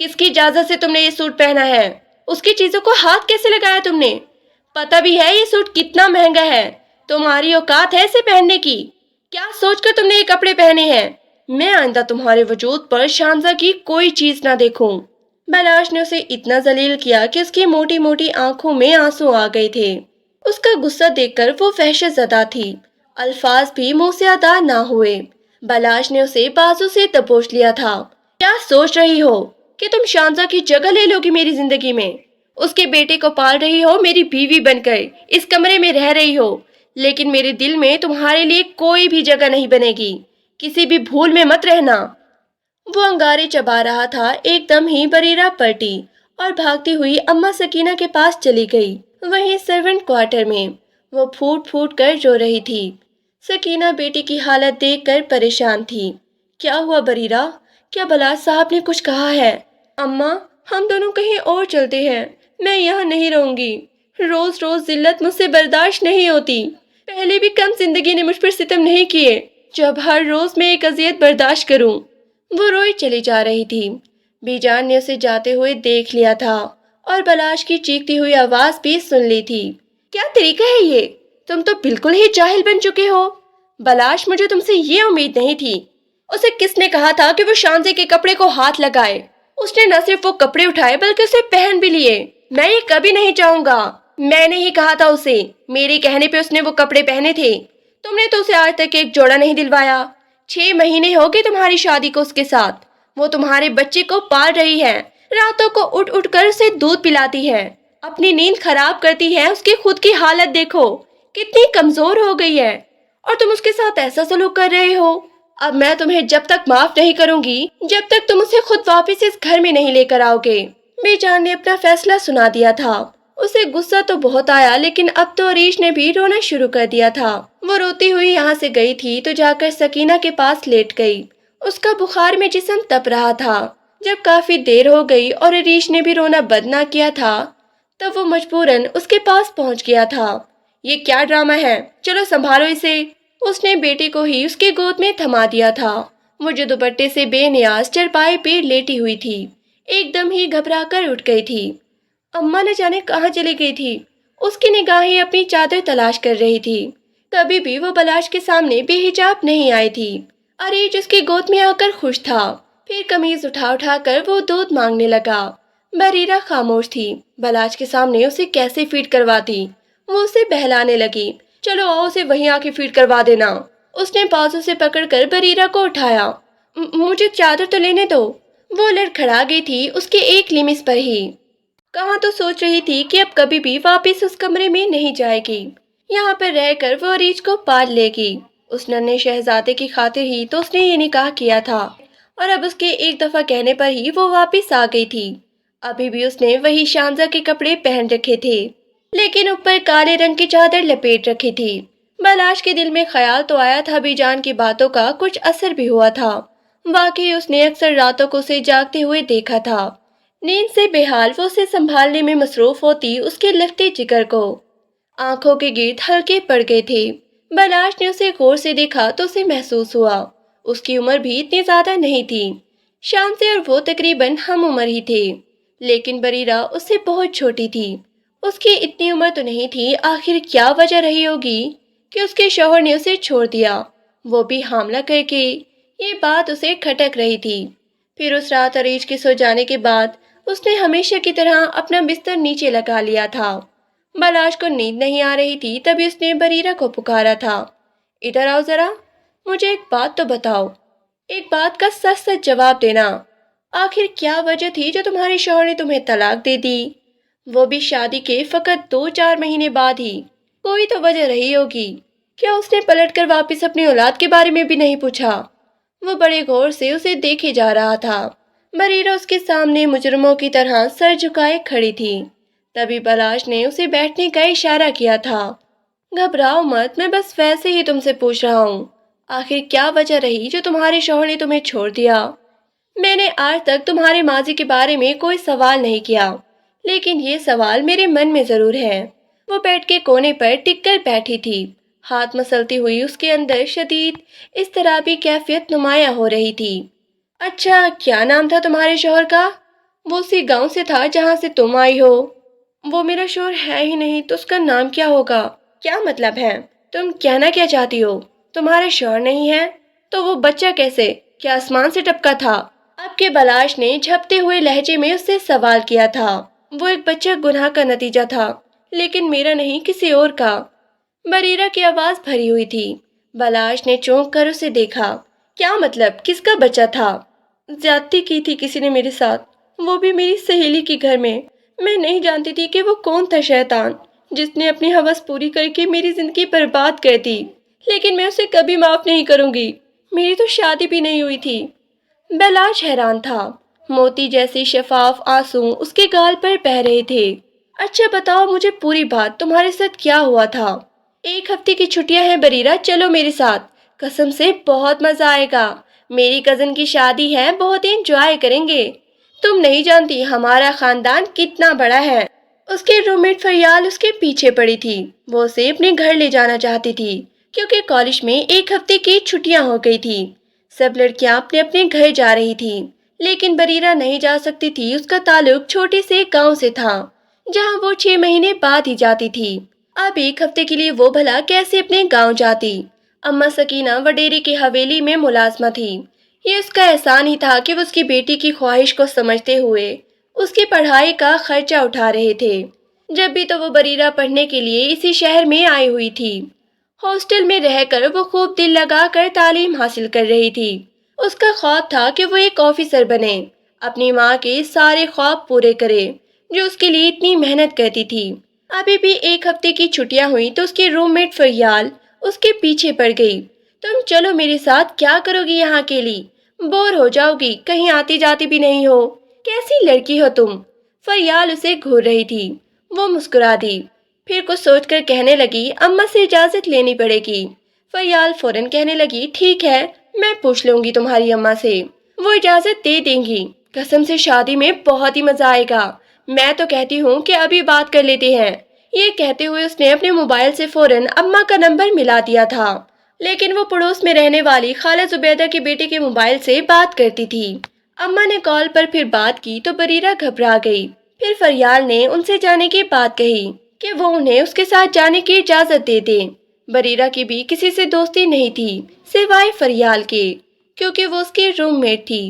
کس کی اجازت سے تم نے یہ سوٹ پہنا ہے؟ اس کی چیزوں کو ہاتھ کیسے لگایا تم نے؟ پتہ بھی ہے یہ سوٹ کتنا مہنگا ہے؟ تمہاری اوقات ہے اسے پہننے کی؟ کیا سوچ کر تم نے یہ کپڑے پہنے ہیں؟ میں آئندہ تمہارے وجود پر شانزہ کی کوئی چیز نہ دیکھوں۔ بلاش نے اسے اتنا ذلیل کیا کہ اس کی موٹی موٹی آنکھوں میں آنسو آ گئے تھے۔ اس کا غصہ دیکھ کر وہ وحشت زدہ تھی، الفاظ بھی منہ سے ادا نہ ہوئے۔ بلاش نے اسے بازو سے دبوچ لیا تھا۔ کیا سوچ رہی ہو کہ تم شانزہ کی جگہ لے لو گی میری زندگی میں؟ اس کے بیٹے کو پال رہی ہو، میری بیوی بن کر اس کمرے میں رہ رہی ہو، لیکن میرے دل میں تمہارے لیے کوئی بھی جگہ نہیں بنے گی، کسی بھی بھول میں مت رہنا۔ وہ انگارے چبا رہا تھا، ایک دم ہی بریرہ پلٹی اور بھاگتی ہوئی اماں سکینہ کے پاس چلی گئی۔ وہیں سرونٹ کوارٹر میں وہ پھوٹ پھوٹ کر رو رہی تھی۔ سکینہ بیٹی کی حالت دیکھ کر پریشان تھی۔ کیا ہوا بریرہ؟ کیا بلاش صاحب نے کچھ کہا ہے؟ اماں، ہم دونوں کہیں اور چلتے ہیں، میں یہاں نہیں رہوں گی۔ روز روز ذلت مجھ سے برداشت نہیں ہوتی۔ پہلے بھی کم زندگی نے مجھ پر ستم نہیں کیے جو اب ہر روز میں ایک اذیت برداشت کروں۔ وہ روئی چلی جا رہی تھی۔ بی جان نے اسے جاتے ہوئے دیکھ لیا تھا اور بلاش کی چیختی ہوئی آواز بھی سن لی تھی۔ کیا طریقہ ہے یہ؟ تم تو بالکل ہی جاہل بن چکے ہو۔ بلاش، مجھے تم سے یہ امید نہیں تھی۔ اسے کس نے کہا تھا کہ وہ شانزے کے کپڑے کو ہاتھ لگائے؟ اس نے نہ صرف وہ کپڑے اٹھائے بلکہ اسے پہن بھی لیے۔ میں یہ کبھی نہیں چاہوں گا۔ میں نے ہی کہا تھا اسے، میرے کہنے پہ اس نے وہ کپڑے پہنے تھے۔ تم نے تو اسے آج تک ایک جوڑا نہیں دلوایا۔ 6 مہینے ہو گئے تمہاری شادی کو اس کے ساتھ۔ وہ تمہارے بچے کو پال رہی ہے، راتوں کو اٹھ اٹھ کر اسے دودھ پلاتی ہے، اپنی نیند خراب کرتی ہے۔ اس کی خود کی حالت دیکھو، کتنی کمزور ہو گئی ہے، اور تم اس کے ساتھ ایسا سلوک کر رہے ہو۔ اب میں تمہیں جب تک معاف نہیں کروں گی جب تک تم اسے خود واپس اس گھر میں نہیں لے کر آؤ گے۔ بی جان نے اپنا فیصلہ سنا دیا تھا۔ اسے غصہ تو بہت آیا، لیکن اب تو عریش نے بھی رونا شروع کر دیا تھا۔ وہ روتی ہوئی یہاں سے گئی تھی تو جا کر سکینہ کے پاس لیٹ گئی۔ اس کا بخار میں جسم تپ رہا تھا۔ جب کافی دیر ہو گئی اور عریش نے بھی رونا بند نہ کیا تھا تب وہ مجبوراً اس کے پاس پہنچ گیا تھا۔ یہ کیا ڈرامہ ہے؟ چلو سنبھالو اسے۔ اس نے بیٹے کو ہی اس کی گود میں تھما دیا تھا۔ وہ جو دوپٹے سے بے نیاز چرپائے پہ لیٹی ہوئی تھی، ایک دم ہی گھبرا کر اٹھ گئی تھی۔ اماں نہ جانے کہاں چلی گئی تھی۔ اس کی نگاہیں اپنی چادر تلاش کر رہی تھی۔ کبھی بھی وہ بلاش کے سامنے بے حجاب نہیں آئی تھی۔ عریش اس کی گود میں آ کر خوش تھا۔ پھر قمیض اٹھا اٹھا کر وہ دودھ مانگنے لگا۔ بریرہ خاموش تھی۔ بلاش کے سامنے اسے کیسے فیڈ کرواتی؟ وہ اسے بہلانے لگی۔ چلو آؤ، اسے وہیں آ کے فیڈ کروا دینا۔ اس نے بازو سے پکڑ کر بریرہ کو اٹھایا۔ مجھے چادر تو لینے دو۔ وہ لڑکھڑا گئی تھی اس کے ایک لمس پر ہی۔ کہاں تو سوچ رہی تھی کہ اب کبھی بھی واپس اس کمرے میں نہیں جائے گی۔ یہاں پر رہ کر وہ عریش کو پال لے گی۔ اس ننھے شہزادے کی خاطر ہی تو اس نے یہ نکاح کیا تھا، اور اب اس کے ایک دفعہ کہنے پر ہی وہ واپس آ گئی تھی۔ ابھی بھی اس نے وہی شانزہ کے کپڑے پہن رکھے تھے، لیکن اوپر کالے رنگ کی چادر لپیٹ رکھی تھی۔ بلاش کے دل میں خیال تو آیا تھا بی جان کی باتوں کا کچھ اثر بھی ہوا تھا۔ واقعی اس نے اکثر راتوں کو اسے جاگتے ہوئے دیکھا تھا۔ نیند سے بے حال وہ اسے سنبھالنے میں مصروف ہوتی اس کے لگتے جگر کو۔ آنکھوں کے گرد ہلکے پڑ گئے تھے۔ بلاش نے اسے غور سے دیکھا تو اسے محسوس ہوا اس کی عمر بھی اتنی زیادہ نہیں تھی۔ شانزے اور وہ تقریباً ہم عمر ہی تھے، لیکن بریرہ اس سے بہت چھوٹی تھی۔ اس کی اتنی عمر تو نہیں تھی۔ آخر کیا وجہ رہی ہوگی کہ اس کے شوہر نے اسے چھوڑ دیا، وہ بھی حاملہ کر کے؟ یہ بات اسے کھٹک رہی تھی۔ پھر اس رات عریش کے سو جانے کے بعد اس نے ہمیشہ کی طرح اپنا بستر نیچے لگا لیا تھا۔ بلاش کو نیند نہیں آ رہی تھی، تبھی اس نے بریرہ کو پکارا تھا۔ ادھر آؤ ذرا، مجھے ایک بات تو بتاؤ، ایک بات کا سچ سچ جواب دینا۔ آخر کیا وجہ تھی جو تمہارے شوہر نے تمہیں طلاق دے دی؟ وہ بھی شادی کے فقط 2-4 مہینے بعد ہی۔ کوئی تو وجہ رہی ہوگی۔ کیا اس نے پلٹ کر واپس اپنی اولاد کے بارے میں بھی نہیں پوچھا؟ وہ بڑے غور سے اسے دیکھے جا رہا تھا۔ بریرہ اس کے سامنے مجرموں کی طرح سر جھکائے کھڑی تھی۔ تبھی بلاش نے اسے بیٹھنے کا اشارہ کیا تھا۔ گھبراؤ مت، میں بس ویسے ہی تم سے پوچھ رہا ہوں۔ آخر کیا وجہ رہی جو تمہارے شوہر نے تمہیں چھوڑ دیا؟ میں نے آج تک تمہارے ماضی کے بارے میں کوئی سوال نہیں کیا، لیکن یہ سوال میرے من میں ضرور ہے۔ وہ بیڈ کے کونے پر ٹک کر بیٹھی تھی، ہاتھ مسلتی ہوئی اس کے اندر شدید اضطرابی کیفیت نمایاں ہو رہی تھی۔ اچھا، کیا نام تھا تمہارے شوہر کا؟ وہ اسی گاؤں سے تھا جہاں سے تم آئی ہو۔ وہ میرا شوہر ہے ہی نہیں تو اس کا نام کیا ہوگا؟ کیا مطلب ہے؟ تم کہنا کیا چاہتی ہو؟ تمہارے شوہر نہیں ہے تو وہ بچہ کیسے؟ کیا آسمان سے ٹپکا تھا؟ اب کے بلاش نے جھپتے ہوئے لہجے میں اس سے سوال کیا تھا۔ وہ ایک بچہ گناہ کا نتیجہ تھا، لیکن میرا نہیں، کسی اور کا۔ بریرہ کی آواز بھری ہوئی تھی۔ بلاش نے چونک کر اسے دیکھا۔ کیا مطلب؟ کس کا بچہ تھا؟ زیادتی کی تھی کسی نے میرے ساتھ، وہ بھی میری سہیلی کے گھر میں۔ میں نہیں جانتی تھی کہ وہ کون تھا شیطان جس نے اپنی ہوس پوری کر کے میری زندگی برباد کر دی، لیکن میں اسے کبھی معاف نہیں کروں گی۔ میری تو شادی بھی نہیں ہوئی تھی۔ بلاش حیران تھا۔ موتی جیسے شفاف آنسو اس کے گال پر بہہ رہے تھے۔ اچھا بتاؤ مجھے پوری بات، تمہارے ساتھ کیا ہوا تھا؟ 1 ہفتے کی چھٹیاں ہیں بریرہ، چلو میرے ساتھ، قسم سے بہت مزہ آئے گا۔ میری کزن کی شادی ہے، بہت انجوائے کریں گے۔ تم نہیں جانتی ہمارا خاندان کتنا بڑا ہے۔ اس کے روم میٹ فریال اس کے پیچھے پڑی تھی۔ وہ اسے اپنے گھر لے جانا چاہتی تھی کیونکہ کالج میں 1 ہفتے کی چھٹیاں ہو گئی تھی۔ سب لڑکیاں اپنے اپنے گھر جا رہی تھی، لیکن بریرہ نہیں جا سکتی تھی۔ اس کا تعلق چھوٹے سے گاؤں سے تھا جہاں وہ 6 مہینے بعد ہی جاتی تھی۔ اب 1 ہفتے کے لیے وہ بھلا کیسے اپنے گاؤں جاتی؟ اماں سکینہ وڈیرے کی حویلی میں ملازمہ تھی۔ یہ اس کا احسان ہی تھا کہ وہ اس کی بیٹی کی خواہش کو سمجھتے ہوئے اس کی پڑھائی کا خرچہ اٹھا رہے تھے۔ جب بھی تو وہ بریرہ پڑھنے کے لیے اسی شہر میں آئی ہوئی تھی۔ ہاسٹل میں رہ کر وہ خوب دل لگا کر تعلیم حاصل کر رہی تھی۔ اس کا خواب تھا کہ وہ ایک آفیسر بنے، اپنی ماں کے سارے خواب پورے کرے جو اس کے لیے اتنی محنت کرتی تھی۔ ابھی بھی 1 ہفتے کی چھٹیاں ہوئی تو اس کی روم میٹ فریال اس کے پیچھے پڑ گئی۔ تم چلو میرے ساتھ، کیا کرو گی یہاں اکیلی؟ بور ہو جاؤ گی، کہیں آتی جاتی بھی نہیں ہو۔ کیسی لڑکی ہو تم؟ فریال اسے گھور رہی تھی۔ وہ مسکرا دی، پھر کچھ سوچ کر کہنے لگی، اماں سے اجازت لینی پڑے گی۔ فریال فوراً کہنے لگی، ٹھیک ہے، میں پوچھ لوں گی تمہاری اماں سے، وہ اجازت دے دیں گی۔ قسم سے شادی میں بہت ہی مزہ آئے گا۔ میں تو کہتی ہوں کہ ابھی بات کر لیتے ہیں۔ یہ کہتے ہوئے اس نے اپنے موبائل سے فوراً اماں کا نمبر ملا دیا تھا، لیکن وہ پڑوس میں رہنے والی خالہ زبیدہ کے بیٹے کے موبائل سے بات کرتی تھی۔ اماں نے کال پر پھر بات کی تو بریرہ گھبرا گئی۔ پھر فریال نے ان سے جانے کی بات کہی کہ وہ انہیں اس کے ساتھ جانے کی اجازت دے دیں۔ بریرہ کی بھی کسی سے دوستی نہیں تھی سوائے فریال کے، کیونکہ وہ اس کی روم میٹ تھی۔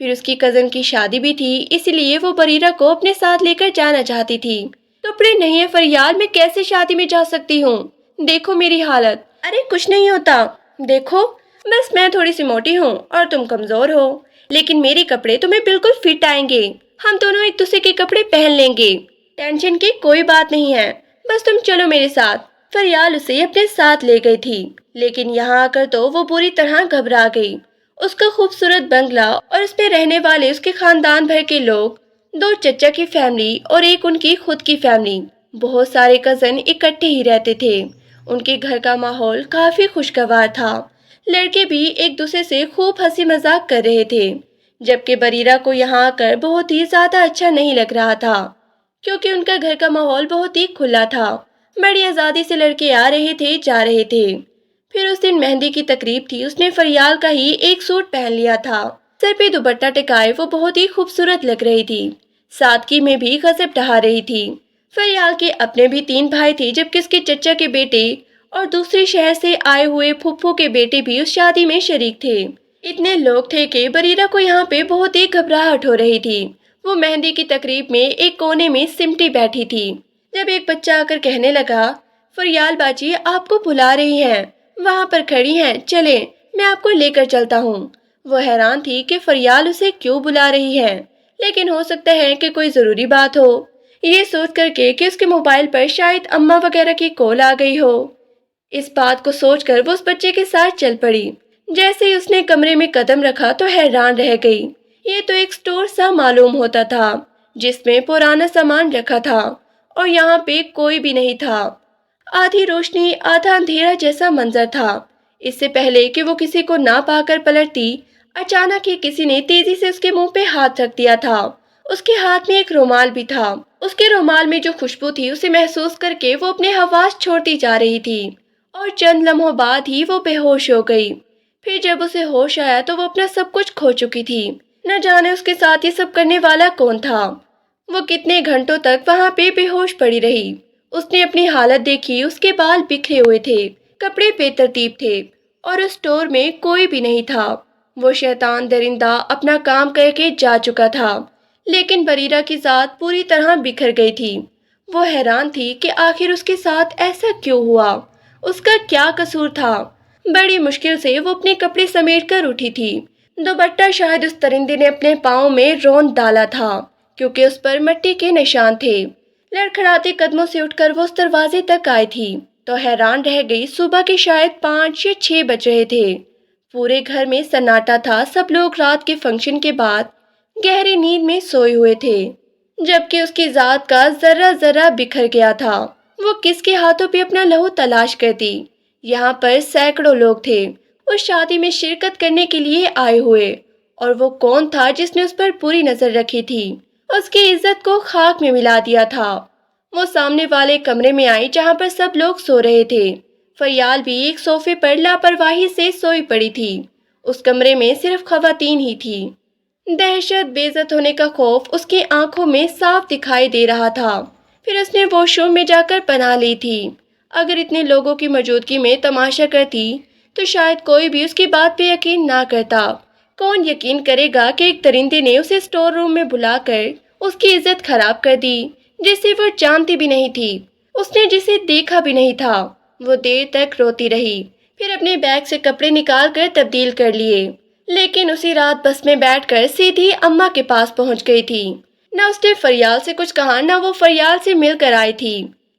پھر اس کی کزن کی شادی بھی تھی، اس لیے وہ بریرہ کو اپنے ساتھ لے کر جانا چاہتی تھی۔ کپڑے نہیں ہے فریال، میں کیسے شادی میں جا سکتی ہوں؟ دیکھو میری حالت۔ ارے کچھ نہیں ہوتا، دیکھو بس میں تھوڑی سی موٹی ہوں اور تم کمزور ہو، لیکن میرے کپڑے تمہیں بالکل فٹ آئیں گے۔ ہم دونوں ایک دوسرے کے کپڑے پہن لیں گے، ٹینشن کی کوئی بات نہیں ہے، بس تم چلو میرے ساتھ۔ فریال اسے اپنے ساتھ لے گئی تھی، لیکن یہاں آ کر تو وہ بری طرح گھبرا گئی۔ اس کا خوبصورت بنگلہ اور اس پہ رہنے والے اس کے خاندان بھر کے لوگ، 2 چچا کی فیملی اور ایک ان کی خود کی فیملی، بہت سارے کزن اکٹھے ہی رہتے تھے۔ ان کے گھر کا ماحول کافی خوشگوار تھا، لڑکے بھی ایک دوسرے سے خوب ہنسی مذاق کر رہے تھے، جبکہ بریرہ کو یہاں آ کر بہت ہی زیادہ اچھا نہیں لگ رہا تھا، کیونکہ ان کا گھر کا ماحول بہت ہی کھلا تھا۔ بڑی آزادی سے لڑکے آ رہے تھے، جا رہے تھے۔ پھر اس دن مہندی کی تقریب تھی، اس نے فریال کا ہی ایک سوٹ پہن لیا تھا، سر پہ دوپٹہ ٹکائے وہ بہت ہی خوبصورت لگ رہی تھی، سادگی میں بھی غضب ڈھا رہی تھی۔ فریال کے اپنے بھی 3 بھائی تھے، جبکہ اس کے چچا کے بیٹے اور دوسرے شہر سے آئے ہوئے پھپھو کے بیٹے بھی اس شادی میں شریک تھے۔ اتنے لوگ تھے کہ بریرہ کو یہاں پہ بہت ہی گھبراہٹ ہو رہی تھی۔ وہ مہندی کی تقریب میں ایک کونے میں سمٹی بیٹھی تھی، جب ایک بچہ آ کر کہنے لگا، فریال باجی آپ کو بلا رہی ہیں، وہاں پر کھڑی ہیں، چلیں میں آپ کو لے کر چلتا ہوں۔ وہ حیران تھی کہ فریال اسے کیوں بلا رہی ہے، لیکن ہو سکتا ہے کہ کوئی ضروری بات ہو، یہ سوچ کر کہ اس کے موبائل پر شاید اماں وغیرہ کی کال آ گئی ہو۔ اس بات کو سوچ کر وہ اس بچے کے ساتھ چل پڑی۔ جیسے ہی اس نے کمرے میں قدم رکھا تو حیران رہ گئی۔ یہ تو ایک سٹور سا معلوم ہوتا تھا جس میں پرانا سامان رکھا تھا، اور یہاں پہ کوئی بھی نہیں تھا۔ آدھی روشنی آدھا اندھیرا جیسا منظر تھا۔ اس سے پہلے کہ وہ کسی کو نہ پا کر پلٹتی، اچانک ہی کسی نے تیزی سے اس کے منہ پہ ہاتھ رکھ دیا تھا۔ اس کے ہاتھ میں ایک رومال بھی تھا۔ اس کے رومال میں جو خوشبو تھی اسے محسوس کر کے وہ اپنے حواس چھوڑتی جا رہی تھی، اور چند لمحوں بعد ہی وہ بے ہوش ہو گئی۔ پھر جب اسے ہوش آیا تو وہ اپنا سب کچھ کھو چکی تھی۔ نہ جانے اس کے ساتھ یہ سب کرنے والا کون تھا۔ وہ کتنے گھنٹوں تک وہاں پہ بے ہوش پڑی رہی۔ اس نے اپنی حالت دیکھی، اس کے بال بکھرے ہوئے تھے، کپڑے بے ترتیب تھے اور اس اسٹور میں کوئی بھی نہیں تھا۔ وہ شیطان درندہ اپنا کام کر کے جا چکا تھا، لیکن بریرہ کی ذات پوری طرح بکھر گئی تھی۔ وہ حیران تھی کہ آخر اس کے ساتھ ایسا کیوں ہوا، اس کا کیا قصور تھا۔ بڑی مشکل سے وہ اپنے کپڑے سمیٹ کر اٹھی تھی۔ دوپٹہ شاید اس درندے نے اپنے پاؤں میں روند ڈالا تھا، کیونکہ اس پر مٹی کے نشان تھے۔ لڑکھڑاتے قدموں سے اٹھ کر وہ اس دروازے تک آئی تھی تو حیران رہ گئی۔ صبح کے شاید 5 یا 6 بج رہے تھے۔ پورے گھر میں سناٹا تھا، سب لوگ رات کے فنکشن کے بعد گہری نیند میں سوئے ہوئے تھے، جبکہ اس کی ذات کا ذرہ ذرہ بکھر گیا تھا۔ وہ کس کے ہاتھوں پہ اپنا لہو تلاش کرتی۔ یہاں پر سینکڑوں لوگ تھے اس شادی میں شرکت کرنے کے لیے آئے ہوئے، اور وہ کون تھا جس نے اس پر بری نظر رکھی تھی، اس کی عزت کو خاک میں ملا دیا تھا۔ وہ سامنے والے کمرے میں آئی جہاں پر سب لوگ سو رہے تھے۔ فریال بھی ایک صوفے پر لاپرواہی سے سوئی پڑی تھی۔ اس کمرے میں صرف خواتین ہی تھی۔ دہشت، بے عزت ہونے کا خوف اس کی آنکھوں میں صاف دکھائی دے رہا تھا۔ پھر اس نے واش روم میں جا کر پناہ لی تھی۔ اگر اتنے لوگوں کی موجودگی میں تماشا کرتی تو شاید کوئی بھی اس کی بات پہ یقین نہ کرتا۔ کون یقین کرے گا کہ ایک درندے نے اسے اسٹور روم میں بلا کر اس کی عزت خراب کر دی، جسے وہ جانتی بھی نہیں تھی، اس نے جسے دیکھا بھی نہیں تھا۔ وہ دیر تک روتی رہی، پھر اپنے بیگ سے کپڑے نکال کر تبدیل کر لیے، لیکن اسی رات بس میں بیٹھ کر سیدھی اماں کے پاس پہنچ گئی تھی۔ نہ اس نے فریال سے کچھ کہا، نہ وہ فریال سے مل کر آئی تھی،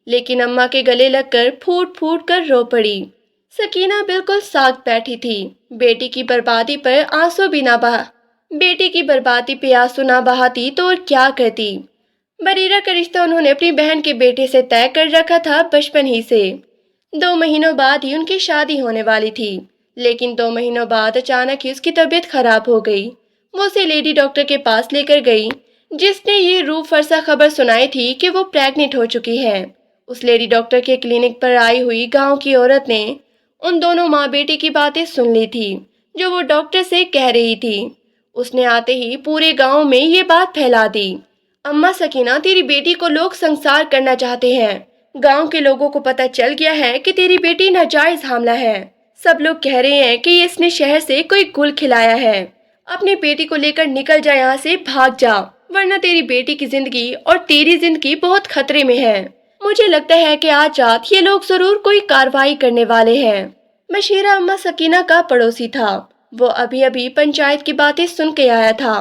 لیکن اماں کے گلے لگ کر پھوٹ پھوٹ کر رو پڑی۔ سکینہ بالکل ساکت بیٹھی تھی۔ بیٹی کی بربادی پر آنسو بھی نہ بہا بیٹی کی بربادی پہ آنسو نہ بہاتی تو اور کیا کرتی۔ بریرہ کا رشتہ انہوں نے اپنی بہن کے بیٹے سے طے کر رکھا تھا بچپن ہی سے۔ 2 مہینوں بعد ہی ان کی شادی ہونے والی تھی، لیکن 2 مہینوں بعد اچانک ہی اس کی طبیعت خراب ہو گئی۔ وہ اسے لیڈی ڈاکٹر کے پاس لے کر گئی، جس نے یہ روح فرسا خبر سنائی تھی کہ وہ پریگننٹ ہو چکی ہے۔ اس لیڈی ڈاکٹر کے کلینک پر آئی ہوئی گاؤں کی عورت نے ان دونوں ماں بیٹی کی باتیں سن لی تھی جو وہ ڈاکٹر سے کہہ رہی تھی۔ اس نے آتے ہی پورے گاؤں میں یہ بات پھیلا دی۔ اماں سکینہ، تیری بیٹی کو لوگ سنسار کرنا چاہتے ہیں۔ گاؤں کے لوگوں کو پتہ چل گیا ہے کہ تیری بیٹی ناجائز حاملہ ہے۔ سب لوگ کہہ رہے ہیں کہ اس نے شہر سے کوئی گل کھلایا ہے۔ اپنی بیٹی کو لے کر نکل جا یہاں سے، بھاگ جا، ورنہ تیری بیٹی کی زندگی اور تیری زندگی بہت خطرے میں ہے۔ مجھے لگتا ہے کہ آج رات یہ لوگ ضرور کوئی کارروائی کرنے والے ہیں۔ بشیرہ اماں سکینہ کا پڑوسی تھا۔ وہ ابھی ابھی پنچایت کی باتیں سن کے آیا تھا۔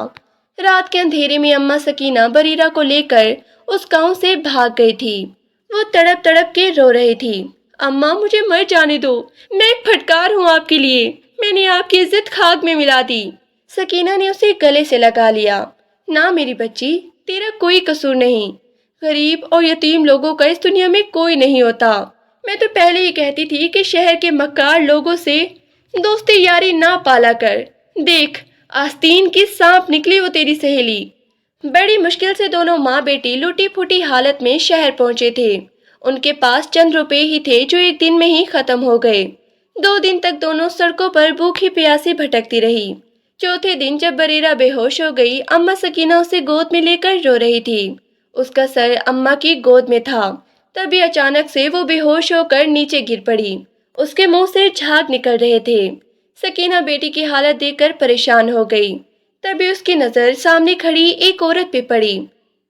رات کے اندھیرے میں اماں سکینہ بریرہ کو لے کر اس گاؤں سے بھاگ گئی تھی۔ وہ تڑپ تڑپ کے رو رہی تھی۔ اماں، مجھے مر جانے دو، میں ایک پھٹکار ہوں آپ کے لیے، میں نے آپ کی عزت خاک میں ملا دی۔ سکینہ نے اسے گلے سے لگا لیا۔ نہ میری بچی، تیرا کوئی قصور نہیں۔ غریب اور یتیم لوگوں کا اس دنیا میں کوئی نہیں ہوتا۔ میں تو پہلے ہی کہتی تھی کہ شہر کے مکار لوگوں سے دوستی یاری نہ پالا کر۔ دیکھ، آستین کی سانپ نکلی وہ تیری سہیلی۔ بڑی مشکل سے دونوں ماں بیٹی لوٹی پھوٹی حالت میں شہر پہنچے تھے۔ ان کے پاس چند روپے ہی تھے جو ایک دن میں ہی ختم ہو گئے۔ 2 دن تک دونوں سڑکوں پر بھوکی پیاسی بھٹکتی رہی۔ چوتھے دن جب بریرہ بے ہوش ہو گئی، اماں سکینہ اسے گود میں لے کر رو رہی تھی۔ اس کا سر اماں کی گود میں تھا، تبھی اچانک سے وہ بے ہوش ہو کر نیچے گر پڑی۔ اس کے منہ سے جھاگ نکل رہے تھے۔ سکینہ بیٹی کی حالت دیکھ کر پریشان ہو گئی۔ تبھی اس کی نظر سامنے کھڑی ایک عورت پہ پڑی۔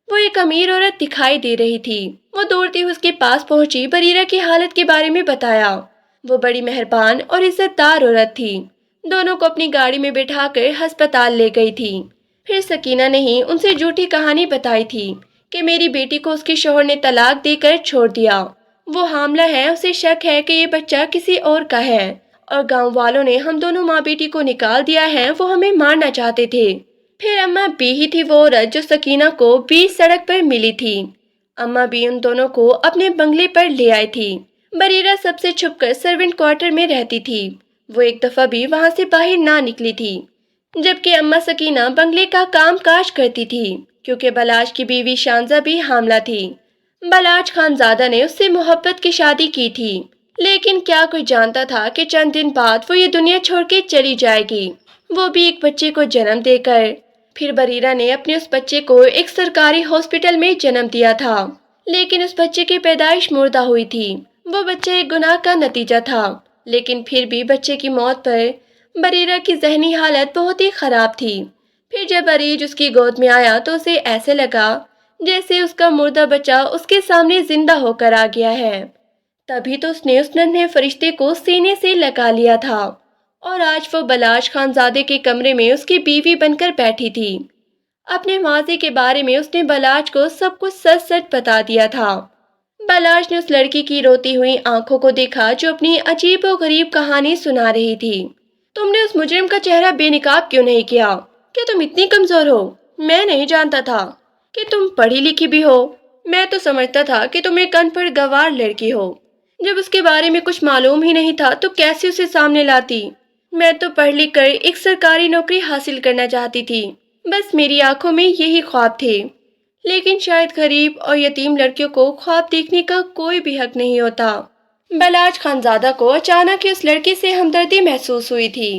وہ ایک امیر عورت دکھائی دے رہی تھی۔ وہ دوڑتی ہوئی اس کے پاس پہنچی، بریرہ کی حالت کے بارے میں بتایا۔ وہ بڑی مہربان اور عزت دار عورت تھی۔ دونوں کو اپنی گاڑی میں بٹھا کر ہسپتال لے گئی تھی۔ پھر سکینہ نے ہی ان سے جھوٹی کہانی بتائی تھی کہ میری بیٹی کو اس کے شوہر نے طلاق دے کر چھوڑ دیا، وہ حاملہ ہے، اسے شک ہے کہ یہ بچہ کسی اور کا ہے، اور گاؤں والوں نے ہم دونوں ماں بیٹی کو نکال دیا ہے، وہ ہمیں مارنا چاہتے تھے۔ پھر اماں بی ہی تھی وہ عورت جو سکینہ کو بیچ سڑک پر ملی تھی۔ اماں بی ان دونوں کو اپنے بنگلے پر لے آئی تھی۔ بریرہ سب سے چھپ کر سرونٹ کوارٹر میں رہتی تھی۔ وہ ایک دفعہ بھی وہاں سے باہر نہ نکلی تھی، جبکہ اماں سکینہ بنگلے کا کام کاج کرتی تھی، کیونکہ بلاش کی بیوی شانزہ بھی حاملہ تھی۔ بلاش خانزادہ نے اس سے محبت کی شادی کی تھی، لیکن کیا کوئی جانتا تھا کہ چند دن بعد وہ یہ دنیا چھوڑ کے چلی جائے گی، وہ بھی ایک بچے کو جنم دے کر۔ پھر بریرہ نے اپنے اس بچے کو ایک سرکاری ہاسپٹل میں جنم دیا تھا، لیکن اس بچے کی پیدائش مردہ ہوئی تھی۔ وہ بچہ ایک گناہ کا نتیجہ تھا، لیکن پھر بھی بچے کی موت پر بریرہ کی ذہنی حالت بہت ہی خراب تھی۔ پھر جب عریج اس کی گود میں آیا تو اسے ایسے لگا جیسے اس کا مردہ بچہ اس کے سامنے زندہ ہو کر آ گیا ہے۔ تبھی تو اس نے اس ننھے فرشتے کو سینے سے لگا لیا تھا، اور آج وہ بلاش خانزادے کے کمرے میں اس کی بیوی بن کر بیٹھی تھی۔ اپنے ماضی کے بارے میں اس نے بلاش کو سب کچھ سچ سچ بتا دیا تھا۔ بلاش نے اس لڑکی کی روتی ہوئی آنکھوں کو دیکھا جو اپنی عجیب و غریب کہانی سنا رہی تھی۔ تم نے اس مجرم کا چہرہ بے نقاب کیوں نہیں کیا؟ کیا تم اتنی کمزور ہو؟ میں نہیں جانتا تھا کہ تم پڑھی لکھی بھی ہو۔ میں تو سمجھتا تھا کہ تم ایک ان پڑھ گنوار لڑکی ہو۔ جب اس کے بارے میں کچھ معلوم ہی نہیں تھا تو کیسے اسے سامنے لاتی؟ میں تو پڑھ لکھ کر ایک سرکاری نوکری حاصل کرنا چاہتی تھی، بس میری آنکھوں میں یہی خواب تھے۔ لیکن شاید غریب اور یتیم لڑکیوں کو خواب دیکھنے کا کوئی بھی حق نہیں ہوتا۔ بلاش خانزادہ کو اچانک ہی اس لڑکی سے ہمدردی محسوس ہوئی تھی۔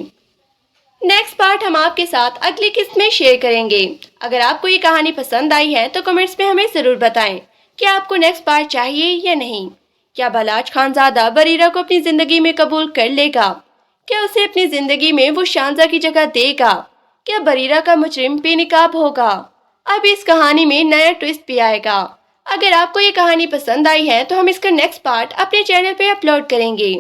نیکسٹ پارٹ ہم آپ کے ساتھ اگلی قسط میں شیئر کریں گے۔ اگر آپ کو یہ کہانی پسند آئی ہے تو کمنٹس میں ہمیں ضرور بتائیں کہ آپ کو نیکسٹ پارٹ چاہیے یا نہیں۔ کیا بلاش خانزادہ بریرہ کو اپنی زندگی میں قبول کر لے گا؟ کیا اسے اپنی زندگی میں وہ شانزہ کی جگہ دے گا؟ کیا بریرہ کا مجرم بے نقاب ہوگا؟ اب اس کہانی میں نیا ٹویسٹ بھی آئے گا۔ اگر آپ کو یہ کہانی پسند آئی ہے تو ہم اس کا نیکسٹ پارٹ اپنے چینل پہ اپلوڈ کریں گے۔